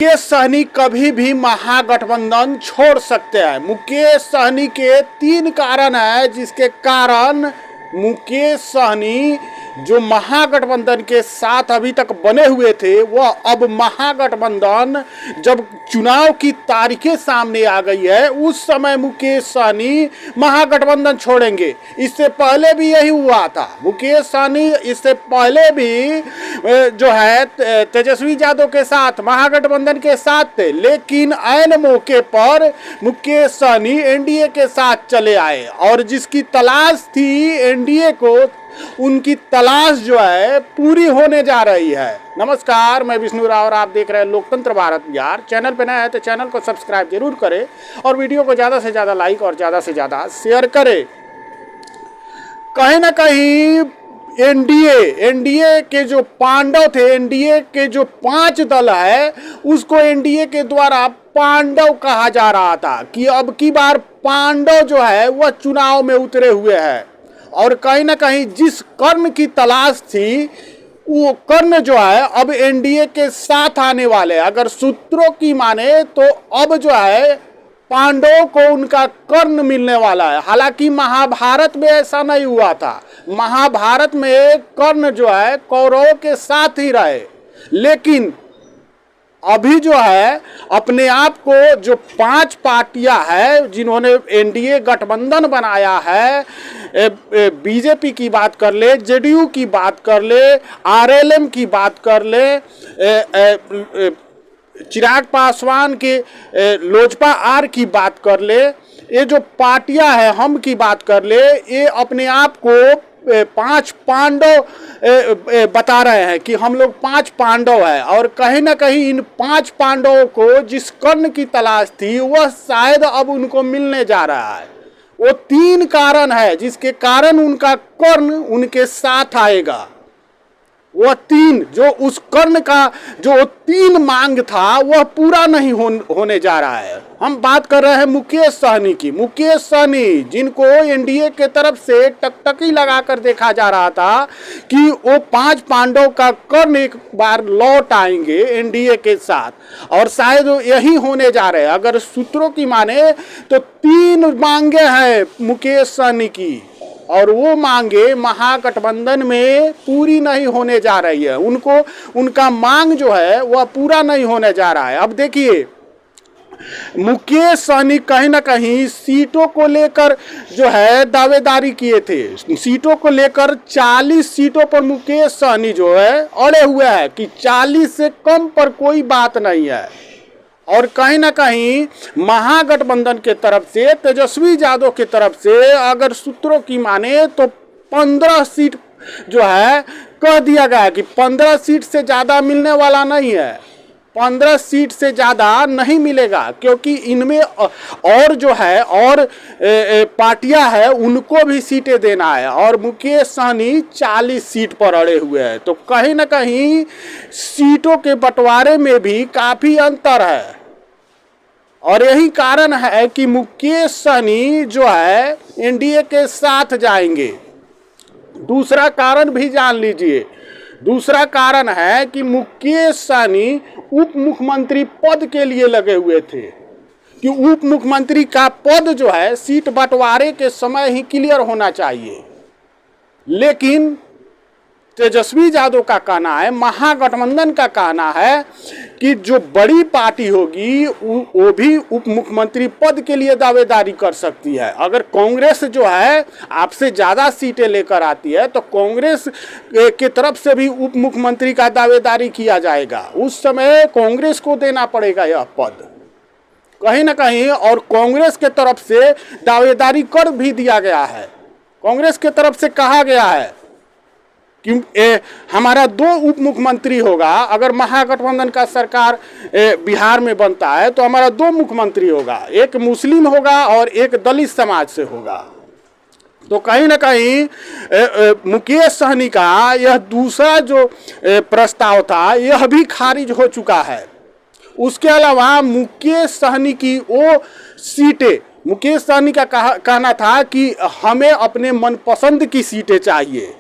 मुकेश सहनी कभी भी महागठबंधन छोड़ सकते हैं। मुकेश सहनी के 3 कारण हैं जिसके कारण मुकेश सहनी जो महागठबंधन के साथ अभी तक बने हुए थे वह अब महागठबंधन जब चुनाव की तारीखें सामने आ गई है उस समय मुकेश सहनी महागठबंधन छोड़ेंगे। इससे पहले भी यही हुआ था। मुकेश सहनी इससे पहले भी जो है तेजस्वी यादव के साथ महागठबंधन के साथ थे, लेकिन ऐन मौके पर मुकेश सहनी एनडीए के साथ चले आए और जिसकी तलाश थी एनडीए को, उनकी तलाश जो है पूरी होने जा रही है। नमस्कार, मैं विष्णु राव और आप देख रहे हैं लोकतंत्र भारत बिहार। चैनल पे नया है तो चैनल को सब्सक्राइब जरूर करें और वीडियो को ज़्यादा से ज़्यादा लाइक और ज़्यादा से ज़्यादा शेयर करें। कहीं ना कहीं एनडीए के जो पांडव थे, एनडीए के जो 5 दल है उसको एनडीए के द्वारा पांडव कहा जा रहा था कि अब की बार पांडव जो है वह चुनाव में उतरे हुए हैं और कहीं ना कहीं जिस कर्ण की तलाश थी वो कर्ण जो है अब एनडीए के साथ आने वाले। अगर सूत्रों की माने तो अब जो है पांडवों को उनका कर्ण मिलने वाला है। हालांकि महाभारत में ऐसा नहीं हुआ था। महाभारत में कर्ण जो है कौरवों के साथ ही रहे, लेकिन अभी जो है अपने आप को जो 5 पार्टियां हैं जिन्होंने एनडीए गठबंधन बनाया है, बीजेपी की बात कर ले, जेडीयू की बात कर ले, आरएलएम की बात कर ले, चिराग पासवान के लोजपा आर की बात कर ले, ये जो पार्टियां हैं हम की बात कर ले, ये अपने आप को 5 पांडव बता रहे हैं कि हम लोग 5 पांडव हैं और कहीं ना कहीं इन 5 पांडवों को जिस कर्ण की तलाश थी वह शायद अब उनको मिलने जा रहा है। वो 3 कारण है जिसके कारण उनका कर्ण उनके साथ आएगा। वह 3 जो उस कर्ण का जो 3 मांग था वह पूरा नहीं होने जा रहा है। हम बात कर रहे हैं मुकेश सहनी की। मुकेश सहनी जिनको एनडीए के तरफ से टकटकी लगाकर देखा जा रहा था कि वो 5 पांडव का कर्ण एक बार लौट आएंगे एनडीए के साथ और शायद यही होने जा रहे हैं। अगर सूत्रों की माने तो 3 मांगे हैं मुकेश सहनी की और वो मांगे महागठबंधन में पूरी नहीं होने जा रही है। उनका मांग जो है वह पूरा नहीं होने जा रहा है। अब देखिए मुकेश सहनी कहीं ना कहीं सीटों को लेकर जो है दावेदारी किए थे। सीटों को लेकर 40 सीटों पर मुकेश सहनी जो है अड़े हुए हैं कि 40 से कम पर कोई बात नहीं है। और कहीं ना कहीं महागठबंधन के तरफ से, तेजस्वी यादव की तरफ से अगर सूत्रों की माने तो 15 सीट जो है कह दिया गया है कि 15 सीट से ज़्यादा मिलने वाला नहीं है। 15 सीट से ज़्यादा नहीं मिलेगा क्योंकि इनमें और जो है और पार्टियां हैं उनको भी सीटें देना है और मुकेश सहनी 40 सीट पर अड़े हुए हैं। तो कहीं ना कहीं सीटों के बंटवारे में भी काफ़ी अंतर है और यही कारण है कि मुकेश सहनी जो है एनडीए के साथ जाएंगे। दूसरा कारण भी जान लीजिए। दूसरा कारण है कि मुकेश सहनी उप मुख्यमंत्री पद के लिए लगे हुए थे कि उप मुख्यमंत्री का पद जो है सीट बंटवारे के समय ही क्लियर होना चाहिए, लेकिन तेजस्वी यादव का कहना है, महागठबंधन का कहना है कि जो बड़ी पार्टी होगी वो भी उप मुख्यमंत्री पद के लिए दावेदारी कर सकती है। अगर कांग्रेस जो है आपसे ज़्यादा सीटें लेकर आती है तो कांग्रेस के तरफ से भी उप मुख्यमंत्री का दावेदारी किया जाएगा। उस समय कांग्रेस को देना पड़ेगा यह पद कहीं ना कहीं और कांग्रेस के तरफ से दावेदारी कर भी दिया गया है। कांग्रेस के तरफ से कहा गया है कि हमारा 2 उप मुख्यमंत्री होगा। अगर महागठबंधन का सरकार बिहार में बनता है तो हमारा 2 मुख्यमंत्री होगा, एक मुस्लिम होगा और एक दलित समाज से होगा। तो कहीं ना कहीं मुकेश सहनी का यह दूसरा जो प्रस्ताव था यह भी खारिज हो चुका है। उसके अलावा मुकेश सहनी की वो सीटें, मुकेश सहनी का कहना था कि हमें अपने मनपसंद की सीटें चाहिए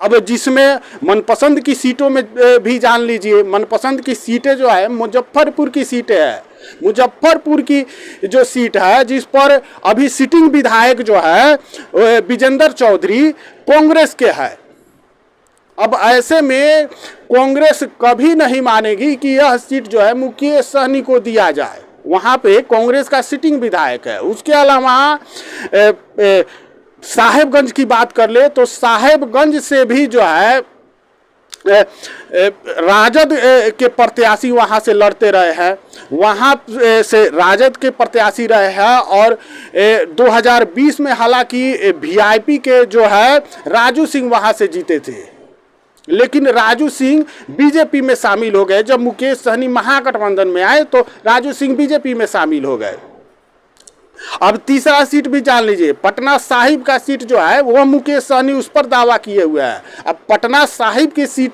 अब जिसमें मनपसंद की सीटों में भी जान लीजिए, मनपसंद की सीटें जो है मुजफ्फरपुर की सीटें है। मुजफ्फरपुर की जो सीट है जिस पर अभी सिटिंग विधायक जो है विजेंद्र चौधरी कांग्रेस के है। अब ऐसे में कांग्रेस कभी नहीं मानेगी कि यह सीट जो है मुकेश सहनी को दिया जाए। वहाँ पे कांग्रेस का सिटिंग विधायक है। उसके अलावा साहेबगंज की बात कर ले तो साहेबगंज से भी जो है राजद के प्रत्याशी वहां से लड़ते रहे हैं, वहां से राजद के प्रत्याशी रहे हैं। और 2020 में हालांकि वीआईपी के जो है राजू सिंह वहां से जीते थे, लेकिन राजू सिंह बीजेपी में शामिल हो गए। जब मुकेश सहनी महागठबंधन में आए तो राजू सिंह बीजेपी में शामिल हो गए। अब तीसरा सीट भी जान लीजिए, पटना साहिब का सीट जो है वह मुकेश सहनी उस पर दावा किए हुए हैं। अब पटना साहिब की सीट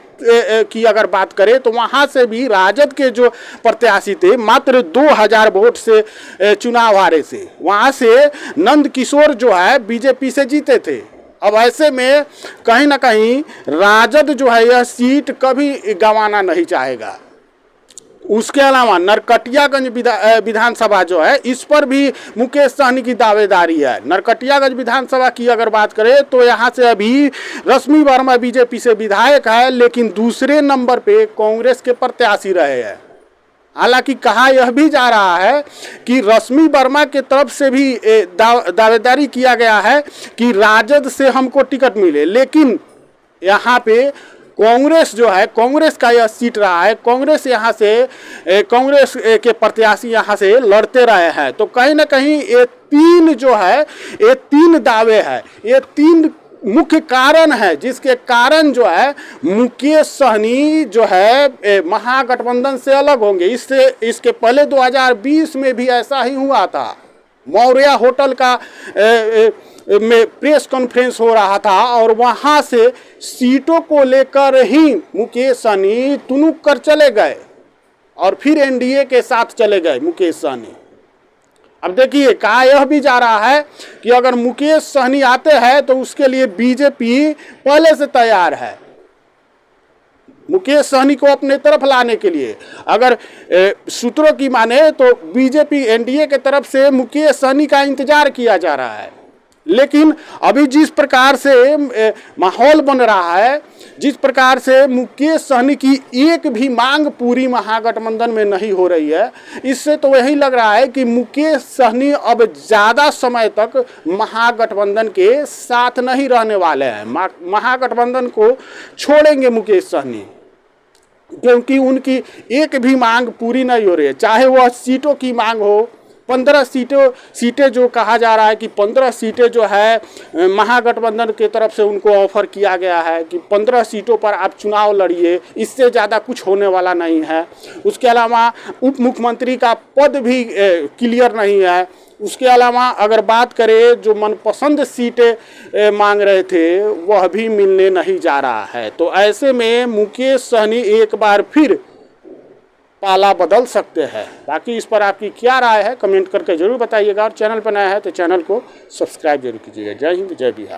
की अगर बात करें तो वहां से भी राजद के जो प्रत्याशी थे मात्र 2000 वोट से चुनाव हारे से, वहां से नंद किशोर जो है बीजेपी से जीते थे। अब ऐसे में कहीं ना कहीं राजद जो है यह सीट कभी गंवाना नहीं चाहेगा। उसके अलावा नरकटियागंज विधानसभा जो है इस पर भी मुकेश सहनी की दावेदारी है। नरकटियागंज विधानसभा की अगर बात करें तो यहाँ से अभी रश्मि वर्मा बीजेपी से विधायक है, लेकिन दूसरे नंबर पे कांग्रेस के प्रत्याशी रहे हैं। हालांकि कहा यह भी जा रहा है कि रश्मि वर्मा के तरफ से भी दावेदारी किया गया है कि राजद से हमको टिकट मिले, लेकिन यहाँ पे कांग्रेस जो है, कांग्रेस का यह सीट रहा है। कांग्रेस यहाँ से कांग्रेस के प्रत्याशी यहाँ से लड़ते रहे हैं। तो कहीं ना कहीं ये तीन जो है, ये तीन दावे हैं, ये तीन मुख्य कारण है जिसके कारण जो है मुकेश सहनी जो है महागठबंधन से अलग होंगे। इसके पहले 2020 में भी ऐसा ही हुआ था। मौर्या होटल का में प्रेस कॉन्फ्रेंस हो रहा था और वहां से सीटों को लेकर ही मुकेश सहनी तुनुक कर चले गए और फिर एनडीए के साथ चले गए मुकेश सहनी। अब देखिए कहा यह भी जा रहा है कि अगर मुकेश सहनी आते हैं तो उसके लिए बीजेपी पहले से तैयार है मुकेश सहनी को अपने तरफ लाने के लिए। अगर सूत्रों की माने तो बीजेपी एनडीए के तरफ से मुकेश सहनी का इंतजार किया जा रहा है। लेकिन अभी जिस प्रकार से माहौल बन रहा है, जिस प्रकार से मुकेश सहनी की एक भी मांग पूरी महागठबंधन में नहीं हो रही है, इससे तो यही लग रहा है कि मुकेश सहनी अब ज़्यादा समय तक महागठबंधन के साथ नहीं रहने वाले हैं। महागठबंधन को छोड़ेंगे मुकेश सहनी, क्योंकि उनकी एक भी मांग पूरी नहीं हो रही है। चाहे वह सीटों की मांग हो, 15 सीटें जो कहा जा रहा है कि 15 सीटें जो है महागठबंधन की तरफ से उनको ऑफर किया गया है कि 15 सीटों पर आप चुनाव लड़िए, इससे ज़्यादा कुछ होने वाला नहीं है। उसके अलावा उप मुख्यमंत्री का पद भी क्लियर नहीं है। उसके अलावा अगर बात करें जो मनपसंद सीटें मांग रहे थे वह भी मिलने नहीं जा रहा है। तो ऐसे में मुकेश सहनी एक बार फिर पाला बदल सकते हैं। बाकी इस पर आपकी क्या राय है कमेंट करके जरूर बताइएगा, और चैनल पर नया है तो चैनल को सब्सक्राइब जरूर कीजिएगा। जय हिंद, जय बिहार।